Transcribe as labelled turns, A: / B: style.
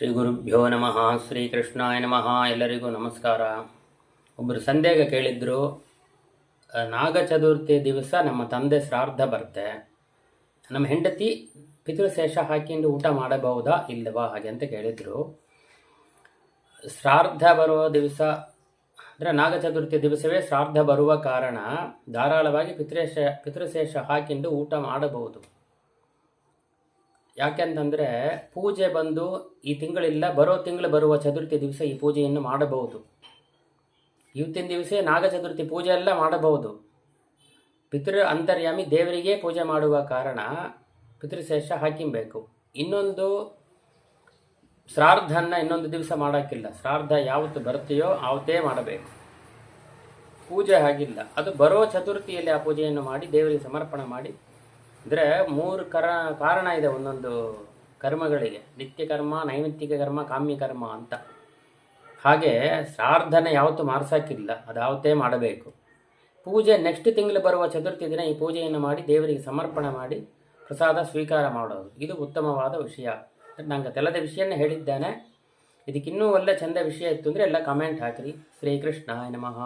A: ಶ್ರೀ ಗುರುಭ್ಯೋ ನಮಃ. ಶ್ರೀಕೃಷ್ಣಾಯ ನಮಃ. ಎಲ್ಲರಿಗೂ ನಮಸ್ಕಾರ. ಒಬ್ಬರು ಸಂದೇಹ ಕೇಳಿದ್ರು, ನಾಗ ಚತುರ್ಥಿ ದಿವಸ ನಮ್ಮ ತಂದೆ ಶ್ರಾರ್ಧ ಬರುತ್ತೆ, ನಮ್ಮ ಹೆಂಡತಿ ಪಿತೃಶೇಷ ಹಾಕಿಕೊಂಡು ಊಟ ಮಾಡಬಹುದಾ ಇಲ್ಲವಾ ಹಾಗೆ ಅಂತ ಕೇಳಿದ್ರು. ಶ್ರಾರ್ಧ ಬರುವ ದಿವಸ ಅಂದರೆ ನಾಗ ಚತುರ್ಥಿ ದಿವಸವೇ ಶ್ರಾರ್ಧ ಬರುವ ಕಾರಣ ಧಾರಾಳವಾಗಿ ಪಿತೃಶೇಷ ಹಾಕಿಕೊಂಡು ಊಟ ಮಾಡಬಹುದು. ಯಾಕೆಂತಂದರೆ ಪೂಜೆ ಬಂದು ಈ ತಿಂಗಳಿಲ್ಲ, ಬರೋ ತಿಂಗಳು ಬರುವ ಚತುರ್ಥಿ ದಿವಸ ಈ ಪೂಜೆಯನ್ನು ಮಾಡಬಹುದು. ಇವತ್ತಿನ ದಿವಸ ನಾಗ ಚತುರ್ಥಿ ಪೂಜೆ ಎಲ್ಲ ಮಾಡಬಹುದು. ಪಿತೃ ಅಂತರ್ಯಾಮಿ ದೇವರಿಗೆ ಪೂಜೆ ಮಾಡುವ ಕಾರಣ ಪಿತೃಶೇಷ ಹಾಕಿಬೇಕು. ಇನ್ನೊಂದು ಶ್ರಾರ್ಧನ ಇನ್ನೊಂದು ದಿವಸ ಮಾಡೋಕ್ಕಿಲ್ಲ. ಶ್ರಾರ್ಧ ಯಾವತ್ತು ಬರ್ತೀಯೋ ಆವತ್ತೇ ಮಾಡಬೇಕು. ಪೂಜೆ ಹಾಗಿಲ್ಲ, ಅದು ಬರೋ ಚತುರ್ಥಿಯಲ್ಲಿ ಆ ಪೂಜೆಯನ್ನು ಮಾಡಿ ದೇವರಿಗೆ ಸಮರ್ಪಣೆ ಮಾಡಿ. ಅಂದರೆ ಮೂರು ಕಾರಣ ಇದೆ ಒಂದೊಂದು ಕರ್ಮಗಳಿಗೆ: ನಿತ್ಯ ಕರ್ಮ, ನೈಮಿತ್ತಿಕ ಕರ್ಮ, ಕಾಮ್ಯ ಕರ್ಮ ಅಂತ. ಹಾಗೆ ಶ್ರಾರ್ಧನ ಯಾವತ್ತೂ ಮಾರ್ಸೋಕ್ಕಿಲ್ಲ, ಅದು ಯಾವತ್ತೇ ಮಾಡಬೇಕು. ಪೂಜೆ ನೆಕ್ಸ್ಟ್ ತಿಂಗಳು ಬರುವ ಚತುರ್ಥಿ ದಿನ ಈ ಪೂಜೆಯನ್ನು ಮಾಡಿ ದೇವರಿಗೆ ಸಮರ್ಪಣೆ ಮಾಡಿ ಪ್ರಸಾದ ಸ್ವೀಕಾರ ಮಾಡೋದು, ಇದು ಉತ್ತಮವಾದ ವಿಷಯ. ನಂಗೆ ತೆಲದ ವಿಷಯನ ಹೇಳಿದ್ದೇನೆ. ಇದಕ್ಕಿನ್ನೂ ಒಳ್ಳೆ ಚಂದ ವಿಷಯ ಇತ್ತು ಅಂದರೆ ಎಲ್ಲ ಕಮೆಂಟ್ ಹಾಕಿರಿ. ಶ್ರೀಕೃಷ್ಣಾಯ ನಮಃ.